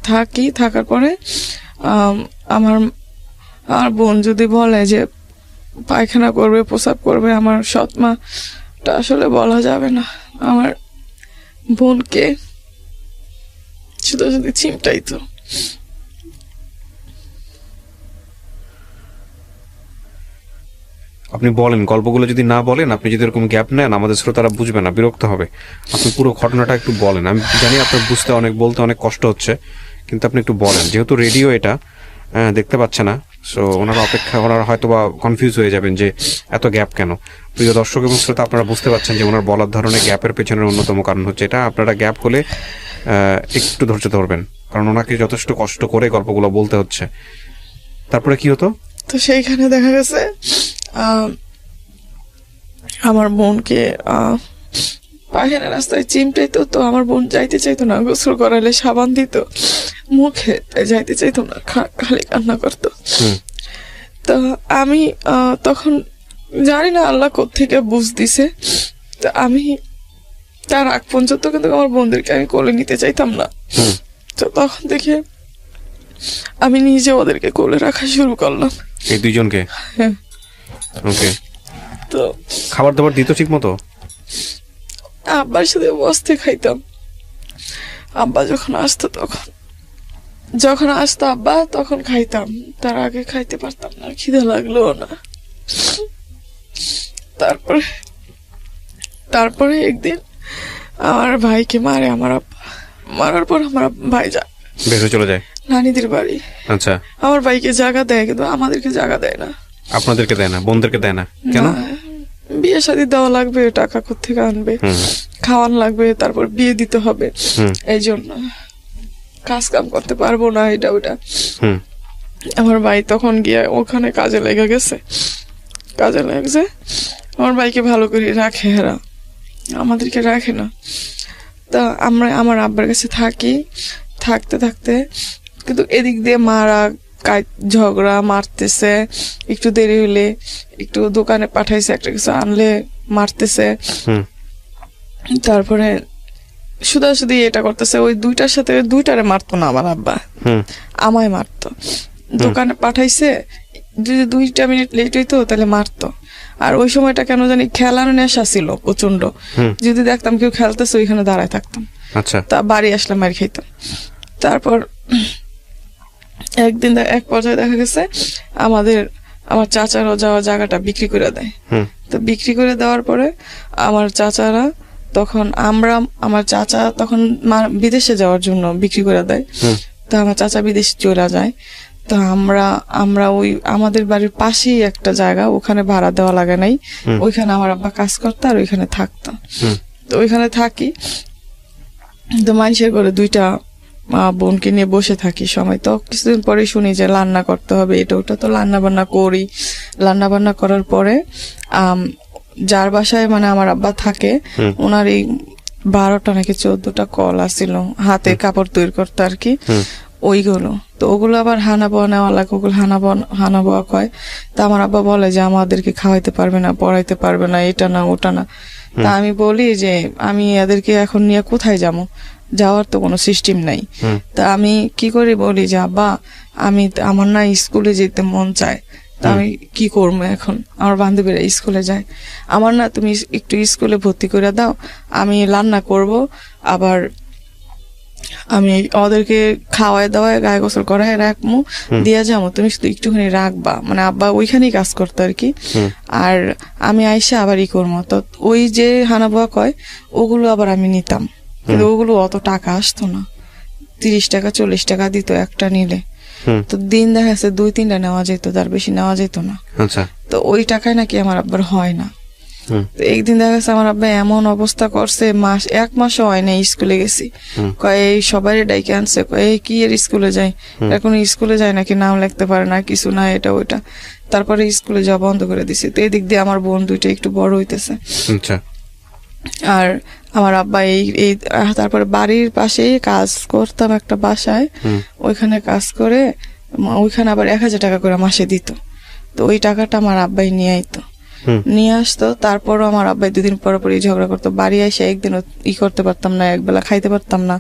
থাকি। থাকার পরে আমার আমার বোন যদি বলে যে পায়খানা করবে, প্রসাব করবে, আমার সৎ মাটা আসলে বলা যাবে না। আমার বোনকে শুধু শুধু চিমটাইতো। আপনি বলেন, গল্পগুলো যদি না বলেন, আপনি যদি এরকম গ্যাপ নেন, আমাদের শ্রোতারা বুঝবে না, বিরক্ত হবে। আপনি পুরো ঘটনাটা একটু বলেন। আমি জানি আপনার বুঝতে অনেক, বলতে অনেক কষ্ট হচ্ছে, কিন্তু আপনি একটু বলেন। যেহেতু রেডিও এটা দেখতে পাচ্ছে না, সো ওনারা অপেক্ষা, ওনারা হয়তো বা কনফিউজ হয়ে যাবেন যে এত গ্যাপ কেন। প্রিয় দর্শক এবং শ্রোতা, আপনারা বুঝতে পারছেন যে ওনার বলার ধরনের গ্যাপের পেছনের অন্যতম কারণ হচ্ছে এটা। আপনারা গ্যাপ হলে একটু ধৈর্য ধরবেন, কারণ ওনাকে যথেষ্ট কষ্ট করে গল্পগুলো বলতে হচ্ছে। তারপরে কি হতো? তো সেইখানে দেখা গেছে আমার বোনকে পায়খানা রাস্তায় চিমটাইতো। তো আমার বোন যাইতে চাইতো না, গোসল করালে সাবান দিত মুখে, তাই যাইতে চাইতো না, খালি কান্না করতো। হুম। তো আমি তখন জানি না আল্লাহ কোত্থেকে বুঝ দিছে, তো আমি তার আগ পর্যন্ত কিন্তু আমার বোনদেরকে আমি কোলে নিতে চাইতাম না। হুম। তো তখন থেকে আমি নিজে ওদেরকে কোলে রাখা শুরু করলাম। এই দুইজনকে? হ্যাঁ। ওকে। তো খাবার দাবার দিত ঠিক মতো? আব্বার সাথে বসতে খাইতাম। আব্বা যখন আসতো আব্বা তখন খাইতাম, তার আগে খাইতে পারতাম না, খিদে লাগলো না। তারপরে একদিন আমার ভাইকে মারে আমার আব্বা। মারার পর আমার ভাই যায়, বের হয়ে চলে যায় নানিদের বাড়ি। আচ্ছা। আমার ভাইকে জায়গা দেয়, কিন্তু আমাদেরকে জায়গা দেয় না। আপনাদেরকে দেয় না? বোনদেরকে দেয় না কেন? না, বিয়ে শাদী দেওয়া লাগবে, টাকা কোত্থেকে আনবে, হুম। খাওয়ান লাগবে, তারপর বিয়ে দিতে হবে, হুম। এই জন্য কাজ কাম করতে পারবো না, এটা ওটা। হুম। আমার ভাই তখন গিয়ে ওখানে কাজে লেগে গেছে। আমার ভাইকে ভালো করে রাখে, এরা আমাদেরকে রাখে না। তা আমরা আমার আব্বার কাছে থাকতে কিন্তু এদিক দিয়ে মারা, ঝগড়া, মারতেছে, একটু দেরি হলে একটু দোকানে পাঠাইছে, একটা কিছু আনলে মারতেছে। হুম। তারপরে শুধু এটা করতেছে। ওই দুইটারে মারতো না আমার আব্বা, হুম। আমায় মারতো। দোকানে পাঠাইছে, যদি 2 মিনিট লেট হইতো তাহলে মারতো। আর ওই সময়টা কেন জানি খেলার নেশা ছিল প্রচন্ড। হুম। যদি দেখতাম কেউ খেলতেছে, ওইখানে দাঁড়ায় থাকতাম। আচ্ছা। তা বাড়ি আসলাম, মার খাইতাম। তারপর একদিন এক পর্যায়ে দেখা গেছে আমাদের আমার চাচারও যাওয়া জায়গাটা বিক্রি করে দেয়। হুম তো বিক্রি করে দেওয়ার পরে আমার চাচারা তখন আমার চাচা তখন বিদেশে যাওয়ার জন্য বিক্রি করে দেয়। হুম তো আমার চাচা বিদেশে চলে যায়। তো আমরা ওই আমাদের বাড়ির পাশেই একটা জায়গা, ওখানে ভাড়া দেওয়া লাগে নাই, ওইখানে আমার আব্বা কাজ করতো আর ওইখানে থাকতো। হুম তো ওইখানে থাকি, তো মানুষের ঘরে 2টা বোনকে নিয়ে বসে থাকি সময়। তো কিছুদিন পরে শুনি যে রান্না করতে হবে, এটা ওটা, তো রান্না বান্না করি। রান্না বান্না করার পরে যার বাসায় মানে আমার আব্বা থাকে, ওনার এই 12টা নাকি 14টা কল আসছিল হাতে কাপড় তৈরি করতে আর কি, ওইগুলো। তো ওগুলো আবার হানা বোয়া নেওয়া লাগে, ওগুলো হানা বোয়া কয়। তা আমার আব্বা বলে যে আমাদেরকে খাওয়াইতে পারবে না, পড়াইতে পারবে না, এটা না ওটা না। তা আমি বলি যে আমি এদেরকে এখন নিয়ে কোথায় যাবো, যাওয়ার তো কোনো সিস্টেম নাই। তা আমি কি করি, বলি যে আব্বা আমার না স্কুলে যেতে মন চায়, তা আমি কি করবো এখন, আমার বান্ধবীরা স্কুলে যায়, আমার না তুমি একটু স্কুলে ভর্তি করে দাও, আমি রান্না করব, আবার আমি ওদেরকে খাওয়ায় দাওয়ায় গায়ে গোসল করায় রাখবো, দিয়া যাবো, তুমি শুধু একটুখানি রাখবা। মানে আব্বা ওইখানেই কাজ করতো আর কি। আর আমি আইসা আবার করবো। তো ওই যে হানা বোয়া কয় ওগুলো আবার আমি নিতাম, কিন্তু ওগুলো অত টাকা আসতো না, 30 টাকা 40 টাকা দিত একটা নিলে। তো দিন দেখা যাচ্ছে 2-3টা নেওয়া যেত, তার বেশি নেওয়া যেত না। আচ্ছা। তো ওই টাকায় নাকি আমার আব্বার হয় না। তো একদিন দেখা যাচ্ছে আমার আব্বা এমন অবস্থা করছে, 1 মাসও হয় না স্কুলে গেছি, কয় এই সবাই ডাইকে আনছে, কয় এই কি এর স্কুলে যায়, এখন স্কুলে যায় নাকি, নাম লিখতে পারে না, কিছু না, এটা ওইটা। তারপরে স্কুলে যাওয়া বন্ধ করে দিছে। তো এদিক দিয়ে আমার বোন 2টা একটু বড় হইতেছে। আচ্ছা। আর আমার আব্বা এই তারপরে বাড়ির পাশেই কাজ করতাম একটা বাসায়, ওইখানে কাজ করে ওইখানে আবার 1000 টাকা করে মাসে দিত। তো ওই টাকাটা আমার আব্বাই নিয়ে আইতো, নিয়ে আসতো। তারপরও আমার আব্বাই 2 দিন পর পরই ঝগড়া করতো, বাড়ি এসে একদিনও করতে পারতাম না, একবেলা খাইতে পারতাম না,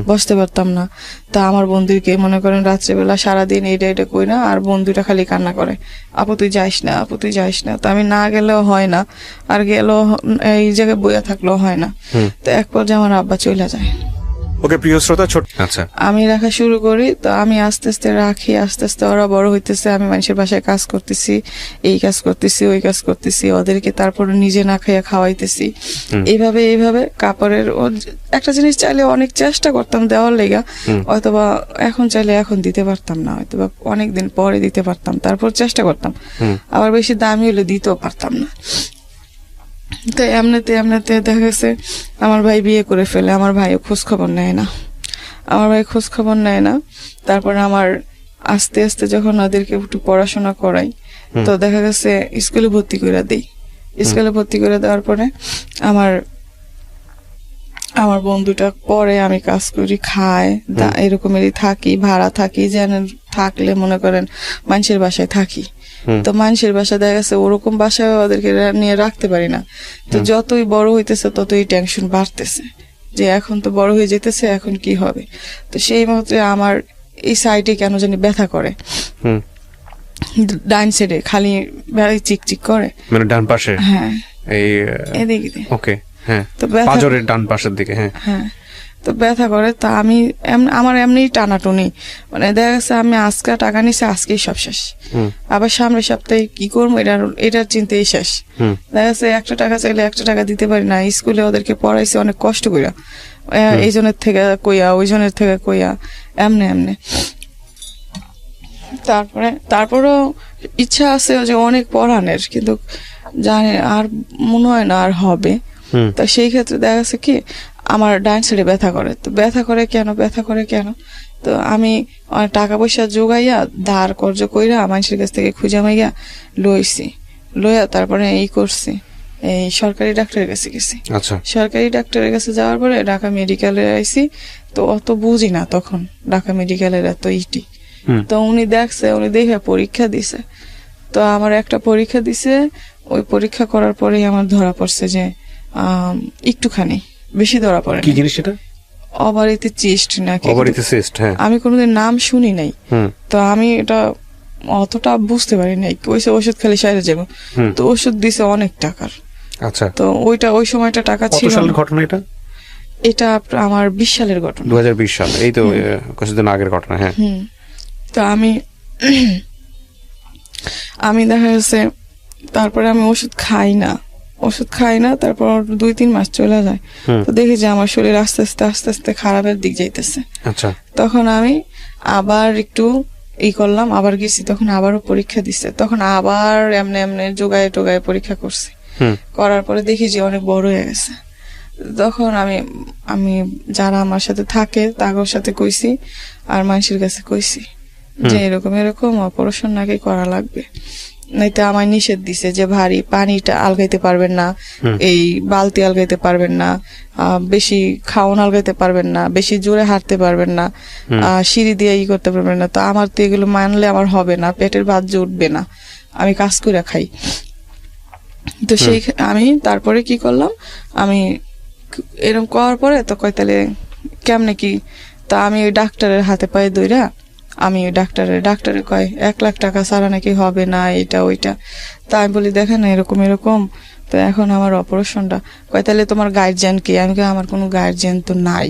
বসতে পারতাম না। তা আমার বন্ধুকে মনে করেন রাত্রেবেলা সারাদিন এটা কই না, আর বন্ধুটা খালি কান্না করে, আপু তুই যাইস না, আপু তুই যাইস না। তো আমি না গেলেও হয় না, আর গেলেও এই জায়গায় বইয়া থাকলেও হয় না। তো এক পর্যায়ে আমার আব্বা চলে যায়। ওকে প্রিয় শ্রোতা, ছোট আচ্ছা আমি রাখা শুরু করি। তো আমি আস্তে আস্তে রাখি, আস্তে আস্তে ওরা বড় হইতেছে, আমি মানুষের বাসায় কাজ করতেছি, এই কাজ করতেছি, ওই কাজ করতেছি, ওদেরকে তারপরে নিজে না খাইয়া খাওয়াইতেছি। এইভাবে কাপড়ের একটা জিনিস চাইলে অনেক চেষ্টা করতাম দেওয়ার লেগা, হয়তোবা এখন চাইলে এখন দিতে পারতাম না, হয়তোবা অনেকদিন পরে দিতে পারতাম, তারপর চেষ্টা করতাম। আবার বেশি দামি হলে দিতেও পারতাম না। তো এমনিতে দেখা গেছে আমার ভাই বিয়ে করে ফেলে, আমার ভাইও খোঁজ খবর নেয় না। তারপরে আমার আস্তে আস্তে যখন ওদেরকে একটু পড়াশোনা করাই, তো দেখা গেছে স্কুলে ভর্তি করে দেই। স্কুলে ভর্তি করে দেওয়ার পরে আমার বন্ধুটা পরে আমি কাজ করি, খায়, এরকমেরই থাকি, ভাড়া থাকি, যেন থাকলে মনে করেন মানুষের বাসায় থাকি। তো মানুষের বাসা দেখা গেছে ওরকম বাসায় ওদেরকে নিয়ে রাখতে পারি না। তো যতই বড় হইতেছে ততই টেনশন বাড়তেছে, যে এখন তো বড় হয়ে যেতেছে, এখন কি হবে। তো সেই মুহূর্তে আমার এই সাইডে কেন জানি ব্যথা করে, ডান সাইডে খালি চিকচিক করে, মানে ডান পাশে, হ্যাঁ এই এদিকে, ওকে, হ্যাঁ তো পাঁজরের ডান পাশের দিকে, হ্যাঁ তো ব্যথা করে। তা আমার এমনি টানাটুনি, মানে দেখা গেছে আমি আজকে টাকা নিছি, আজকেই সব শেষ, আবার সামনের সপ্তাহে কি করবো এটার চিন্তাই শেষ। দেখা গেছে 1 টাকা চাইলে 1 টাকা দিতে পারি না। স্কুলে ওদেরকে পড়াইছি অনেক কষ্ট কইরা, এই জনের থেকে কইয়া, ওই জনের থেকে কইয়া, এমনে। তারপরেও ইচ্ছা আছে যে অনেক পড়ানোর, কিন্তু জানি আর মনে হয় না আর হবে। তা সেই ক্ষেত্রে দেখা গেছে কি আমার ডান সাইডে ব্যথা করে। তো ব্যথা করে কেন, তো আমি অনেক টাকা পয়সা জোগাইয়া ধার কর্জ কইরা মানুষের কাছ থেকে খুঁজা মাইয়া লইয়া তারপরে করছি, এই সরকারি ডাক্তারের কাছে গেছি। আচ্ছা। সরকারি ডাক্তারের কাছে যাওয়ার পরে ঢাকা মেডিকেলে আইছি। তো অত বুঝি না তখন ঢাকা মেডিকেলের এত ইটি। তো উনি দেখে পরীক্ষা দিছে। তো আমার একটা পরীক্ষা দিছে, ওই পরীক্ষা করার পরেই আমার ধরা পড়ছে যে একটুখানি বেশি ধরা পড়ে। কি জিনিস এটা? ওভারিতে সিস্ট নাকি, ওভারিতে সিস্ট, হ্যাঁ। আমি কোনোদিন নাম শুনি নাই। তো আমি এটা অতটা বুঝতে পারি নাই, ওষুধ খালি সাইরে যাবো। তো ওষুধ দিছে অনেক টাকার। আচ্ছা। তো ওই সময়টা টাকা ছিল। কত সালের ঘটনা এটা? এটা আমার 20 সালের ঘটনা। 2020 সাল, এই তো কিছুদিন আগের ঘটনা, হ্যাঁ। তো আমি আমি দেখা যাচ্ছে তারপরে আমি ওষুধ খাই না, তারপর 2-3 মাস চলে যায়। তো দেখি যে আমার শরীর আস্তে আস্তে খারাপের দিক যাইতেছে। আচ্ছা। তখন আমি আবার একটু করলাম, আবার গেছি, তখন আবারও পরীক্ষা দিছে, তখন আবার এমনি যোগায় টোগায় পরীক্ষা করছি। করার পরে দেখি যে অনেক বড় হয়ে গেছে। তখন আমি যারা আমার সাথে থাকে তাদের সাথে কইছি, আর মানুষের কাছে কইছি যে এরকম অপারেশন নাকি করা লাগবে, নাইতে আমায় নিষেধ দিছে যে ভারী পানিটা আলগাইতে পারবেন না, এই বালতি আলগাইতে পারবেন না, বেশি খাওয়ান আলগাইতে পারবেন না, বেশি জোরে হাঁটতে পারবেন না, সিঁড়ি দিয়ে করতে পারবেন না। তো আমার তো এগুলো মানলে আমার হবে না, পেটের ভাত যে উঠবে না, আমি কাজ করে খাই। তো সেই আমি তারপরে কি করলাম, আমি এরকম করার পরে তো কয় তাহলে কেমনে কি, তা আমি ওই ডাক্তারের হাতে পায়ে দইরা আমি ওই ডাক্তারে কয় 1 লাখ টাকা ছাড়া নাকি হবে না, এটা ওইটা। তা আমি বলি দেখেন এরকম, তো এখন আমার অপারেশনটা, কয় তাহলে তোমার গার্জিয়ান কে? আমি কই আমার কোনো গার্জিয়ান তো নাই।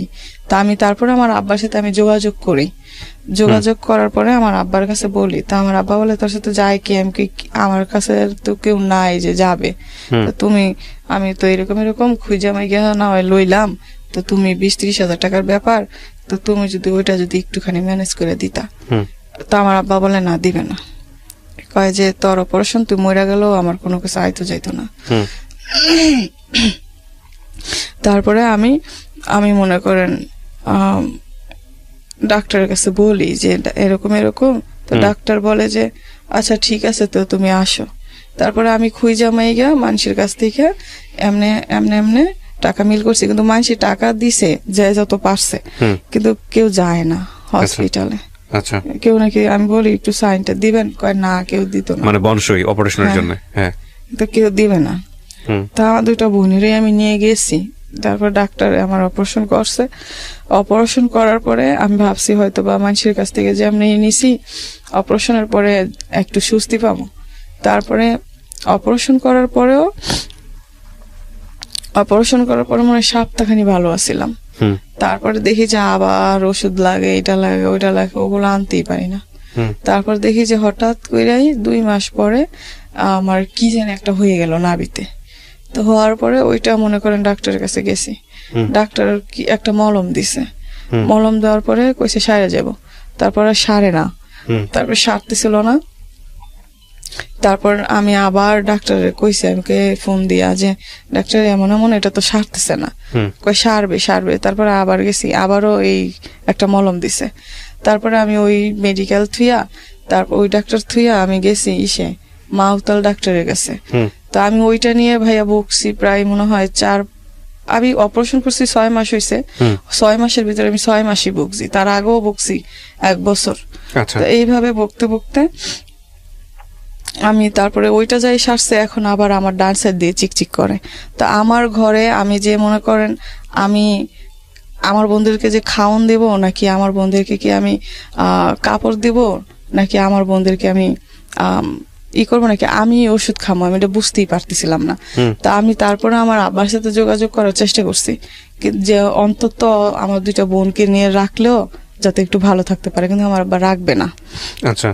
তা আমি তারপরে আমার আব্বার সাথে আমি যোগাযোগ করি, যোগাযোগ করার পরে আমার আব্বার কাছে বলি, তা আমার আব্বা বলে তোর সাথে যায় কি? আমি কি আমার কাছে তো কেউ নাই যে যাবে, আমি তো এরকম খুঁজে আমি গিয়ে না হয় লইলাম, তো তুমি 20-30 হাজার টাকার ব্যাপার, তো তুমি যদি ওইটা যদি একটুখানি ম্যানেজ করে দিতা। তো আমার আব্বা বলে না, দিবে না, কয় যে তোর অপারেশন তুই মরে গেলেও আমার কোনো কিছু আইতো যাইতো না। তারপরে আমি মনে করেন ডাক্তারের কাছে বলি যে এরকম, তো ডাক্তার বলে যে আচ্ছা ঠিক আছে, তো তুমি আসো। তারপরে আমি খুঁজা মাইগা মানুষের কাছ থেকে এমনে টাকা মিল করছি, কিন্তু মানুষ টাকা দিছে যে যত পারছে, কিন্তু কেউ যায় না হসপিটালে। আচ্ছা। কেউ নাকি আমি বলি একটু সাইনটা দিবেন, কয় না কেউ দিত না, মানে বনসই অপারেশনের জন্য। হ্যাঁ, তো কেউ দিবে না। তা আমার 2টা বোনেরই আমি নিয়ে গেছি, তারপর ডাক্তার আমার অপারেশন করছে। অপারেশন করার পরে আমি ভাবছি হয়তো বা মানুষের কাছ থেকে যে আমি নিছি, অপারেশনের পরে একটু স্বস্তি পাবো। তারপরে অপারেশন করার পরে মনে হয় সপ্তাহখানি ভালো আছিলাম। তারপরে দেখি যে আবার ওষুধ লাগে, এটা লাগে ওইটা লাগে, ওগুলো আনতেই পারি না। তারপর দেখি যে হঠাৎ কইরাই 2 মাস পরে আমার কি যেন একটা হয়ে গেল নাভিতে। তো হওয়ার পরে ওইটা মনে করেন ডাক্তারের কাছে গেছি, ডাক্তার কি একটা মলম দিছে, মলম দেওয়ার পরে কইছে সারে যাব, তারপরে সারে না, তারপরে সারতেছিল না। তারপর আমি আবার ডাক্তারের কইছি, আমাকে ফোন দিয়া যে ডাক্তার এমন এটা তো সারতেছে না, কই সারবে। তারপরে আবার গেছি, আবারও এই একটা মলম দিছে। তারপরে আমি ওই মেডিকেল থুইয়া, তারপর ওই ডাক্তার থুইয়া আমি গেছি মাউতাল ডাক্তারের কাছে। তো আমি ওইটা নিয়ে ভাইয়া বকছি প্রায় মনে হয় আমি অপারেশন করছি 6 মাস হয়েছে, 6 মাসের ভিতরে আমি 6 মাসই বকছি, তার আগেও বকছি 1 বছর। তো এইভাবে বকতে আমি তারপরে ওইটা যাই সারছে, এখন আবার আমার ডান সাইড দিয়ে চিকচিক করে। তো আমার ঘরে আমি যে মনে করেন আমি আমার বোনদেরকে যে খাওয়ান দেব, নাকি আমার বোনদেরকে কি আমি কাপড় দেব, নাকি আমার বোনদেরকে আমি করবো, নাকি আমি ওষুধ খাবো, আমি এটা বুঝতেই পারতেছিলাম না। তা আমি তারপরে আমার আব্বার সাথে যোগাযোগ করার চেষ্টা করছি যে অন্তত আমার 2টা বোনকে নিয়ে রাখলেও যাতে একটু ভালো থাকতে পারে, কিন্তু আমার আব্বা রাখবে না। আচ্ছা।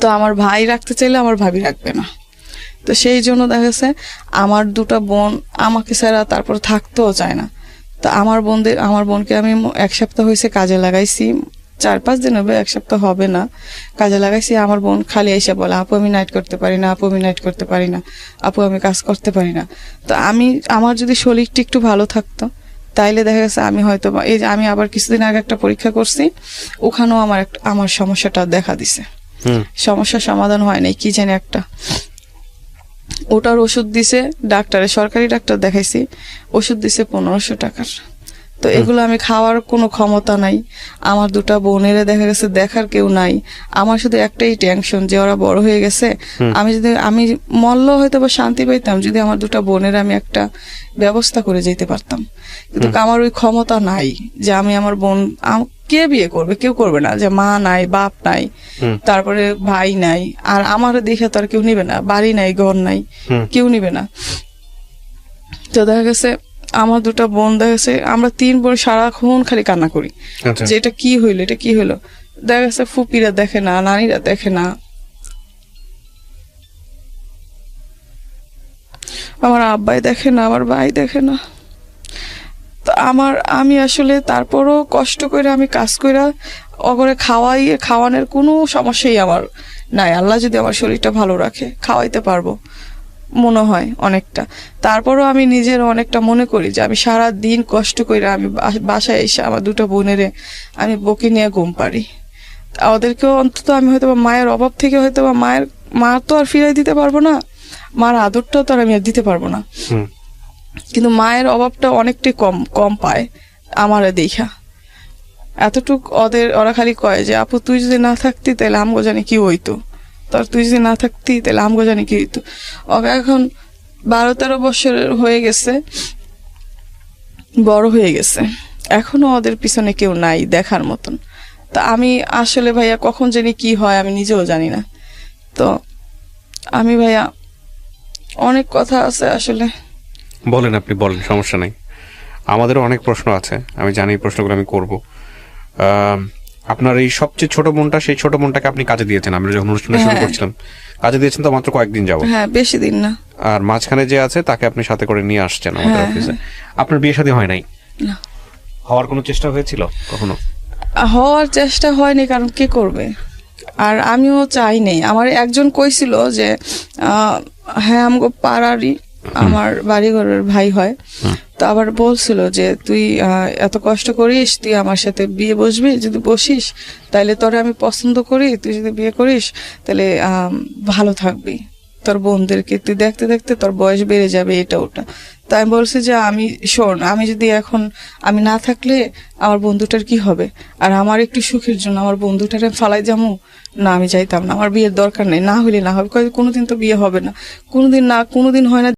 তো আমার ভাই রাখতে চাইলে আমার ভাবি রাখবে না। তো সেই জন্য দেখা গেছে আমার 2টা বোন আমাকে ছাড়া তারপর থাকতেও চায় না। তো আমার বোনকে আমি 1 সপ্তাহ হয়েছে কাজে লাগাইছি, 4-5 দিন হবে, 1 সপ্তাহ হবে না, কাজে লাগাইছি। আমার বোন খালি এসে বলে আপু আমি নাইট করতে পারি না, আপু আমি নাইট করতে পারি না, আপু আমি কাজ করতে পারি না। তো আমার যদি শরীরটা একটু ভালো থাকতো তাইলে দেখা গেছে আমি হয়তো এই যে আমি আবার কিছুদিন আগে একটা পরীক্ষা করছি, ওখানেও আমার সমস্যাটা দেখা দিছে, সমস্যার সমাধান হয় নাই, কি জানি একটা। ওটার ওষুধ দিছে সরকারি ডাক্তার দেখাইছি, ওষুধ দিছে 1500 টাকার। তো এগুলো আমি খাওয়ার কোনো ক্ষমতা নাই, আমার 2টা বোনেরা দেখা গেছে দেখার কেউ নাই। আমার শুধু একটাই টেনশন যে ওরা বড় হয়ে গেছে, আমি মরলেও হয়তো বা শান্তি পাইতাম যদি আমার 2টা বোনের আমি একটা ব্যবস্থা করে যেতে পারতাম, কিন্তু আমার ওই ক্ষমতা নাই যে আমি আমার বোন, কে বিয়ে করবে? কেউ করবে না, যে মা নাই, বাপ নাই, তারপরে ভাই নাই, আর আমার দেখে তো আর কেউ নিবে না, বাড়ি নাই, ঘর নাই, কেউ নিবে না। তো দেখা গেছে আমার 2টা বোন দেখা গেছে আমরা 3 বোন সারাক্ষণ খালি কান্না করি যে এটা কি হইলো। দেখা গেছে ফুপিরা দেখে না, নানিরা দেখে না, আমার আব্বাই দেখে না, আমার ভাই দেখে না। তো আমি আসলে তারপরও কষ্ট করে আমি কাজ করে অগরে খাওয়ানোর কোনো সমস্যাই আমার নাই। আল্লাহ যদি আমার শরীরটা ভালো রাখে খাওয়াইতে পারবো মনে হয় অনেকটা। তারপরও আমি নিজের অনেকটা মনে করি যে আমি সারা দিন কষ্ট করে আমি বাসায় এসে আমার দুটো বোনেরে আমি বকে নিয়ে ঘুম পারি। ওদেরকেও অন্তত আমি হয়তো বা মায়ের অভাব থেকে হয়তো বা মা তো আর ফিরাই দিতে পারবো না, মার আদরটাও তো আর আমি আর দিতে পারবো না, কিন্তু মায়ের অভাবটা অনেকটাই কম পায় আমারে দেখা। এতটুক ওরা খালি কয় যে আপু তুই যদি না থাকতি তাহলে আমগো জানি কি হইতো, তুই যদি না থাকতি তাহলে আমগো জানি কি হইতো। ওকে এখন 12-13 বছরের হয়ে গেছে, বড় হয়ে গেছে, এখনো ওদের পিছনে কেউ নাই দেখার মতন। তা আমি আসলে ভাইয়া কখন জানি কি হয় আমি নিজেও জানি না। তো আমি ভাইয়া অনেক কথা আছে আসলে। বলেন, আপনি বলেন, সমস্যা নাই। আমাদেরও অনেক প্রশ্ন আছে, আমি জানি এই প্রশ্নগুলো আমি করব। আপনার এই সবচেয়ে ছোট বোনটা, সেই ছোট বোনটাকে আপনি কাজে দিয়েছেন আমরা যখন অনুষ্ঠানটা শুরু করছিলাম, কাজে দিয়েছেন তো মাত্র কয়েকদিন যাবো। হ্যাঁ, বেশি দিন না। আর মাঝখানে যে আছে তাকে আপনি সাথে করে নিয়ে আসছেন আমাদের অফিসে। আপনার বিয়ে শাদী হয় নাই? না। হওয়ার কোনো চেষ্টা হয়েছিল কখনো? হওয়ার চেষ্টা হয়নি, কারণ কে করবে, আর আমিও চাই নেই। আমার একজন কইছিল যে হ্যাঁ আমগো পাড়ারই আমার বাড়িঘরের ভাই হয়, তো আবার বলছিল যে তুই এত কষ্ট করিস, তুই আমার সাথে বিয়ে বসবি, যদি বসিস তাহলে তোরে আমি পছন্দ করি, তুই যদি বিয়ে করিস তাহলে ভালো থাকবি, তোর বোনদেরকে তুই দেখতে দেখতে তোর বয়স বেড়ে যাবে, এটা ওটা। তো আমি বলছি যে শোন, আমি যদি এখন আমি না থাকলে আমার বন্ধুটার কি হবে, আর আমার একটু সুখের জন্য আমার বন্ধুটারে ফালাই যাবো না, আমি চাইতাম না, আমার বিয়ের দরকার নেই, না হইলে না হবে, কোনোদিন তো বিয়ে হবে না, কোনোদিন হয় না।